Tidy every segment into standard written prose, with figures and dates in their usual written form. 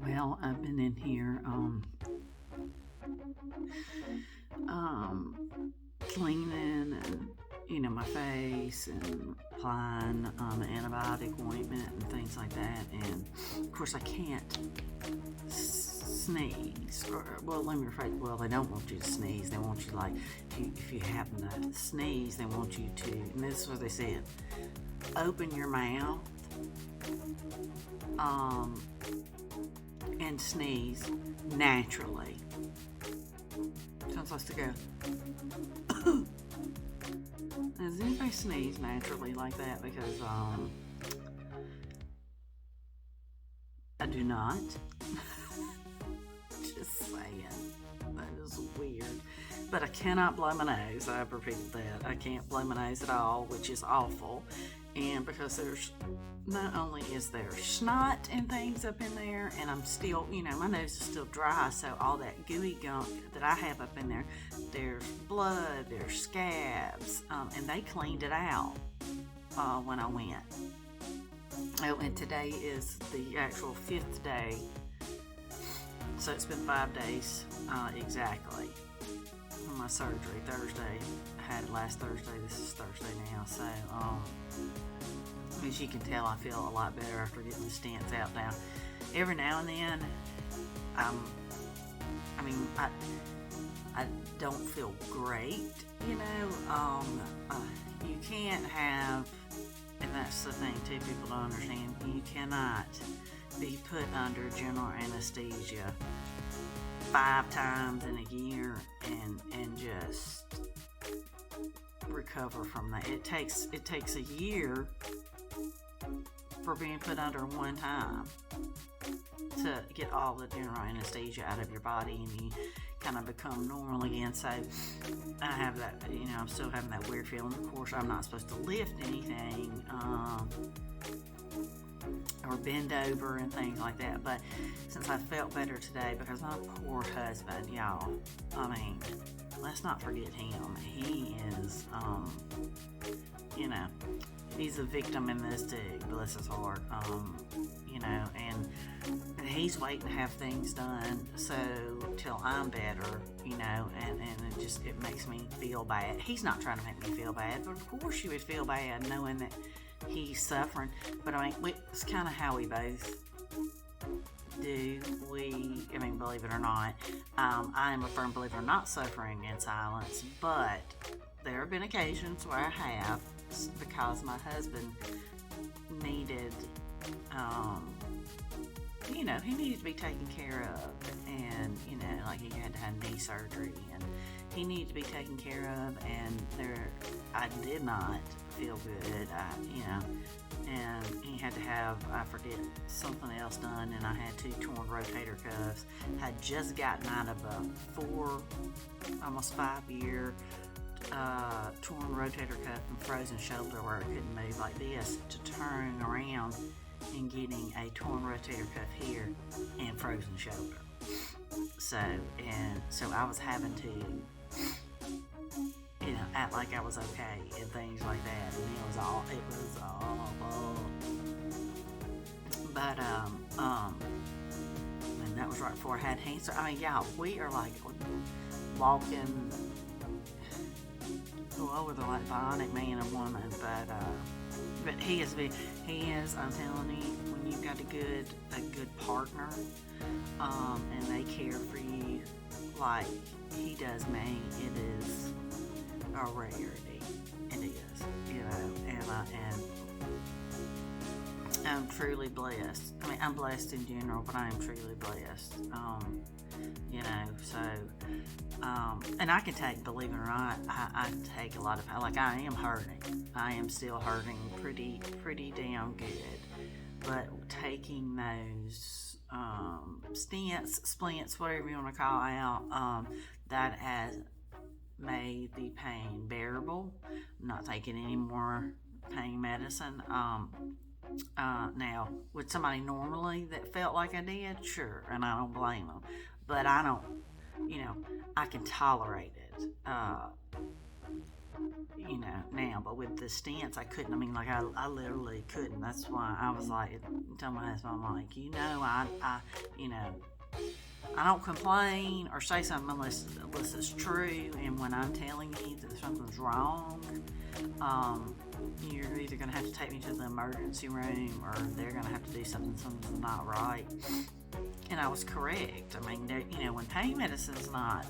Well, I've been in here um, cleaning and my face and applying antibiotic ointment and things like that. And of course, I can't sneeze. Well, let me rephrase. Well, they don't want you to sneeze. They want you like if you happen to sneeze, they want you to. And this is what they said: open your mouth um, and sneeze naturally. So I'm supposed to go. Does anybody sneeze naturally like that? Because I do not. Just saying. That is weird. But I cannot blow my nose. I've repeated that. I can't blow my nose at all, which is awful. And because there's not only is there snot and things up in there, and I'm still, my nose is still dry, so all that gooey gunk that I have up in there, there's blood, there's scabs, and they cleaned it out when I went. Oh, and today is the actual 5th day, so it's been 5 days exactly from my surgery. Thursday, I had it last Thursday. This is Thursday now, so as you can tell, I feel a lot better after getting the stents out now. Every now and then, I don't feel great, you can't have, and that's the thing too, people don't understand, you cannot be put under general anesthesia 5 times in a year and just recover from that. It takes a year for being put under one time to get all the general anesthesia out of your body and you kind of become normal again. So I have that, I'm still having that weird feeling. Of course, I'm not supposed to lift anything or bend over and things like that. But since I felt better today, because my poor husband, y'all, let's not forget him. He is, he's a victim in this too, bless his heart, and he's waiting to have things done so till I'm better, and it makes me feel bad. He's not trying to make me feel bad, but of course you would feel bad knowing that he's suffering. But it's kind of how we both do. Believe it or not, I am a firm believer in not suffering in silence, but there have been occasions where I have, because my husband needed, he needed to be taken care of, and, like he had to have knee surgery, and he needed to be taken care of, and I did not feel good, and he had to have, I forget, something else done, and I had 2 torn rotator cuffs. Had just gotten out of a almost 5-year torn rotator cuff and frozen shoulder where I couldn't move like this, to turning around and getting a torn rotator cuff here and frozen shoulder. So I was having to, act like I was okay and things like that, and it was all but and that was right before I had cancer. Y'all, we are like walking, whether like bionic man or woman, but he is, I'm telling you, when you've got a good partner, and they care for you like he does me, it is a rarity. It is, and I'm truly blessed. I'm blessed in general, but I am truly blessed. And I can take, believe it or not, I take a lot of, like, I am hurting. I am still hurting pretty damn good. But taking those stents, splints, whatever you want to call it out, that has made the pain bearable. I'm not taking any more pain medicine. Now, would somebody normally that felt like I did? Sure, and I don't blame them. But I don't, I can tolerate it. now, but with the stents, I couldn't. I mean, like, I literally couldn't. That's why I was like, tell my husband, I'm like, you know, I don't complain or say something unless it's true. And when I'm telling you that something's wrong, you're either going to have to take me to the emergency room or they're going to have to do something's not right. And I was correct. I mean, when pain medicine's not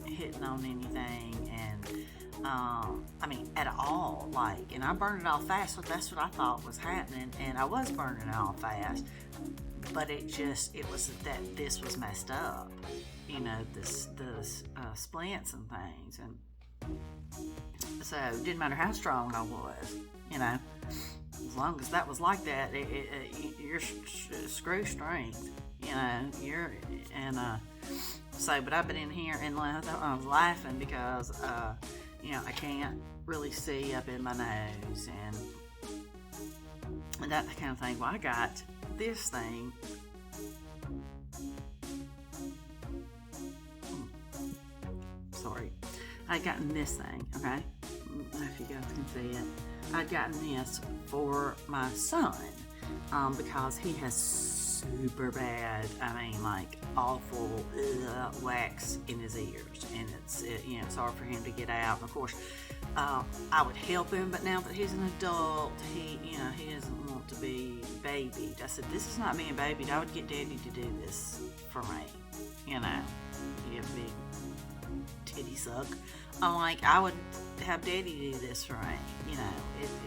hitting on anything, and I mean, at all, like, and I burned it off fast, so that's what I thought was happening, and I was burning it off fast, but it was that this was messed up, this splints and things, and so it didn't matter how strong I was, as long as that was like that, your screw strength, so, but I've been in here and I was laughing because, I can't really see up in my nose and that kind of thing. Well, I got this thing. Sorry. I gotten this thing, okay? If you guys can see it. I'd gotten this for my son because he has super bad, like awful wax in his ears, and it's hard for him to get out. And of course, I would help him, but now that he's an adult, he doesn't want to be babied. I said, this is not being babied. I would get Daddy to do this for me. You big titty suck. I'm like, I would have Daddy do this for me.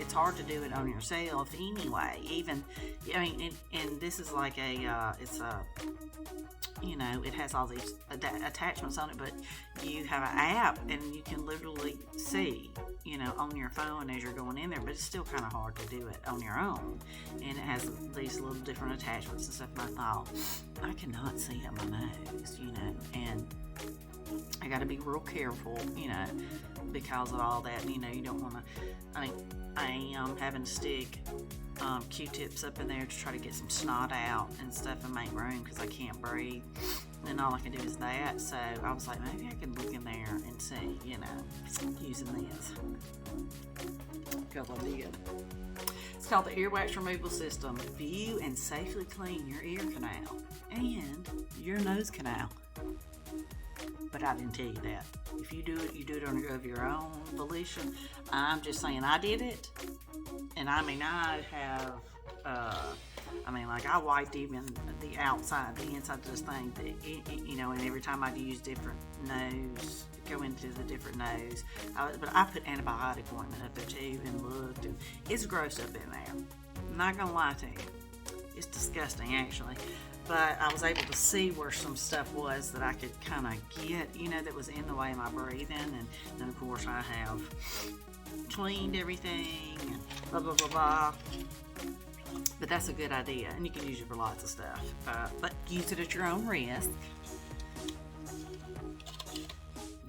It's hard to do it on yourself anyway. Even, and this is like it has all these attachments on it, but you have an app and you can literally see, on your phone as you're going in there, but it's still kind of hard to do it on your own. And it has these little different attachments and stuff, and I thought, I cannot see up my nose, and I got to be real careful, because of all that. You don't want to. I am having to stick Q-tips up in there to try to get some snot out and stuff and make room because I can't breathe. And all I can do is that. So I was like, maybe I can look in there and see, using this. Because I did. It's called the Earwax Removal System. View and safely clean your ear canal and your nose canal. But I didn't tell you that. If you do it of your own volition. I'm just saying I did it. And I have, I wiped even the outside, the inside of this thing, and every time I'd use different nose, go into the different nose. But I put antibiotic ointment up there too and looked, and it's gross up in there. I'm not going to lie to you. It's disgusting, actually. But I was able to see where some stuff was that I could kind of get, that was in the way of my breathing. And then, of course, I have cleaned everything and blah, blah, blah, blah. But that's a good idea. And you can use it for lots of stuff. But use it at your own risk.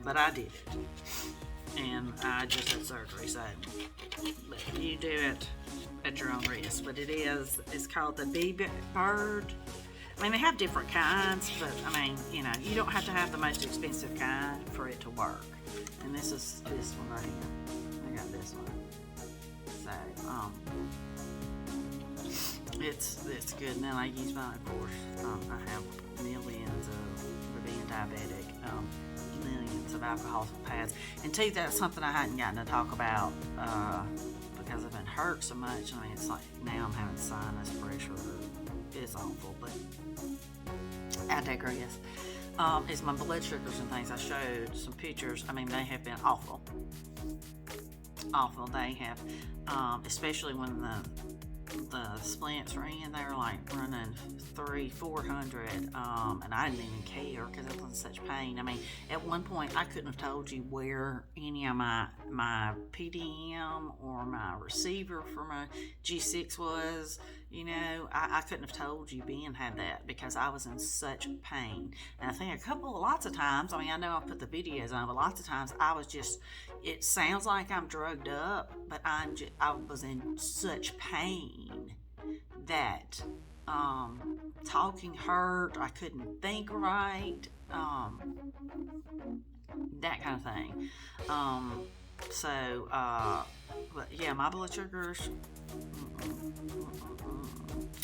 But I did it. And I just had surgery, so you do it at your own risk. But it's called the Bee Bird. They have different kinds, but you don't have to have the most expensive kind for it to work. And this is this one right here. I got this one. So, it's good. And then I use mine, of course. I have millions for being diabetic, millions of alcohol pads. And too, that's something I hadn't gotten to talk about because I've been hurt so much. It's like now I'm having sinus pressure. It's awful, but I digress. Is my blood sugars and things. I showed some pictures. They have been awful. Awful. They have, especially when the splints were in, they were like running 300-400, and I didn't even care because I was in such pain. At one point I couldn't have told you where any of my PDM or my receiver for my G6 was. I couldn't have told you Ben had that because I was in such pain. And I think lots of times, I know I put the videos on, but lots of times I was just, it sounds like I'm drugged up, but I was in such pain that talking hurt, I couldn't think right. that kind of thing. So, but yeah, my blood sugars.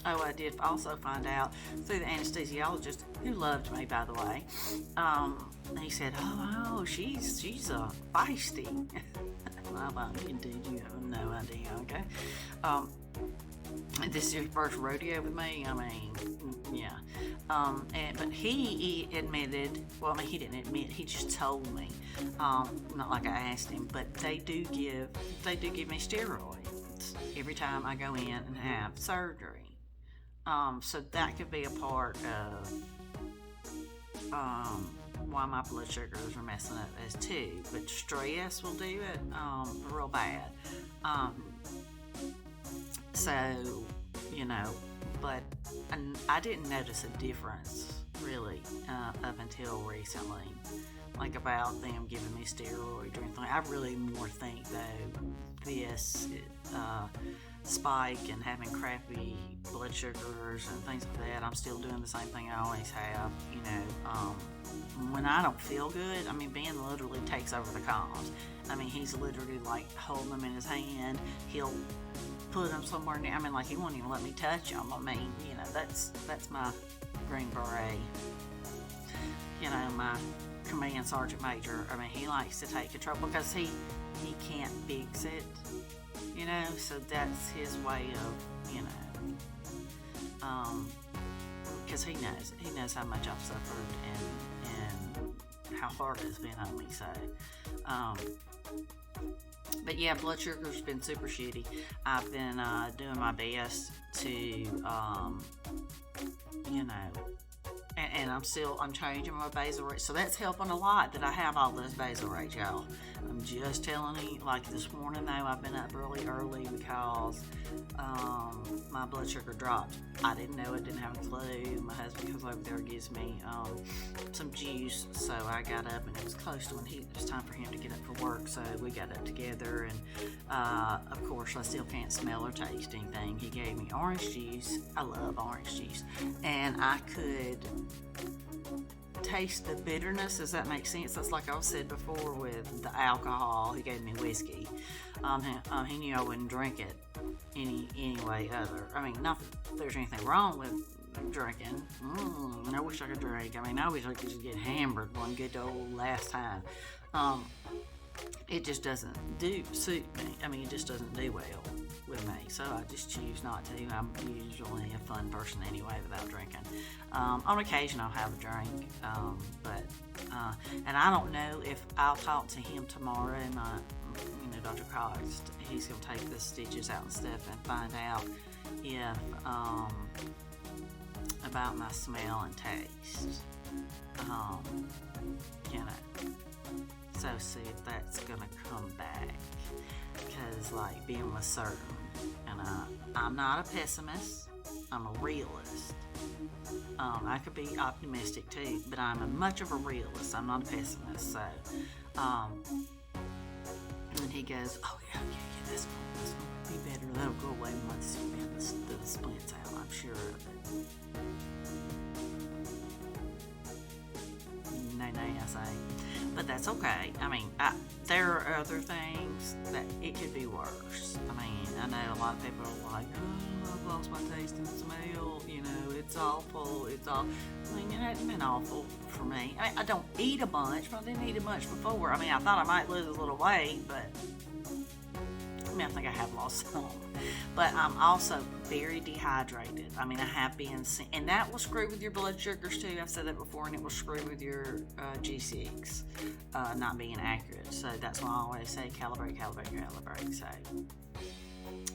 Oh, I did also find out through the anesthesiologist, who loved me, by the way. He said, "Oh, she's feisty." Well, indeed, you have no idea. Okay. Um, this is your first rodeo with me. I mean, yeah. But he admitted. Well, I mean, he didn't admit. He just told me. Not like I asked him, but they do give me steroids every time I go in and have surgery. So that could be a part of why my blood sugars are messing up as too. But stress will do it real bad. Um, so, you know, but I didn't notice a difference really up until recently. Like about them giving me steroids or anything. I really more think though this spike and having crappy blood sugars and things like that. I'm still doing the same thing I always have. You know, when I don't feel good, I mean, Ben literally takes over the comms. I mean, he's literally like holding them in his hand. He'll put them somewhere near. I mean, like he won't even let me touch them. I mean, you know, that's my Green Beret. You know, my command sergeant major. I mean, he likes to take control because he can't fix it. You know, so that's his way of, you know, because he knows how much I've suffered and how hard it's been on me. So, but yeah, blood sugar's been super shitty. I've been doing my best to, you know, and I'm changing my basal rate, so that's helping a lot that I have all those basal rates, y'all. I'm just telling you, like this morning though, I've been up really early because my blood sugar dropped. I didn't know it, didn't have a clue. My husband comes over there, gives me some juice, so I got up and it was close to when it was time for him to get up for work, so we got up together and of course I still can't smell or taste anything. He gave me orange juice. I love orange juice, and I could taste the bitterness. Does that make sense? That's like I said before with the alcohol. He gave me whiskey. He knew I wouldn't drink it any way other. I mean, not that there's anything wrong with drinking. I wish I could drink. I mean, I wish I could just get hammered one good old last time. It just doesn't suit me. I mean, it just doesn't do well with me, so I just choose not to. I'm usually a fun person anyway without drinking. On occasion I'll have a drink, and I don't know if I'll talk to him tomorrow. Dr. Cox, he's going to take the stitches out and stuff and find out if about my smell and taste. You know, so see if that's going to come back, because like being with certain, and I'm not a pessimist, I'm a realist. I could be optimistic too, but I'm much of a realist. I'm not a pessimist. So, and he goes, "Oh yeah, this will be better. That'll go away once the splint's out. I'm sure of it." Nay, I say, but that's okay. I mean, there are other things that it could be worse. I mean, I know a lot of people are like, "Oh, I've lost my taste and smell. You know, it's awful. It's all." I mean, it hasn't been awful for me. I mean, I don't eat a bunch, but I didn't eat a bunch before. I mean, I thought I might lose a little weight, but I mean, I think I have lost some. But I'm also very dehydrated. I mean, I have been, and that will screw with your blood sugars too. I've said that before, and it will screw with your G6 not being accurate. So that's why I always say calibrate. So,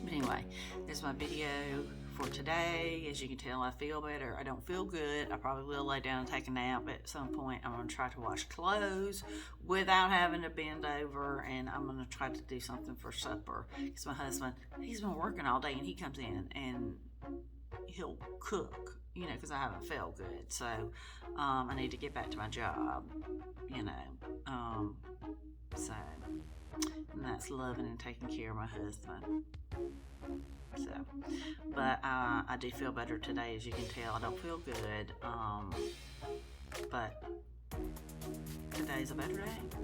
but anyway, this is my video for today. As you can tell, I feel better. I don't feel good. I probably will lay down and take a nap at some point. I'm going to try to wash clothes without having to bend over, and I'm going to try to do something for supper, because my husband, he's been working all day, and he comes in and he'll cook, you know, because I haven't felt good. So I need to get back to my job, you know. So, and that's loving and taking care of my husband. So, but I do feel better today, as you can tell. I don't feel good, but today's a better day.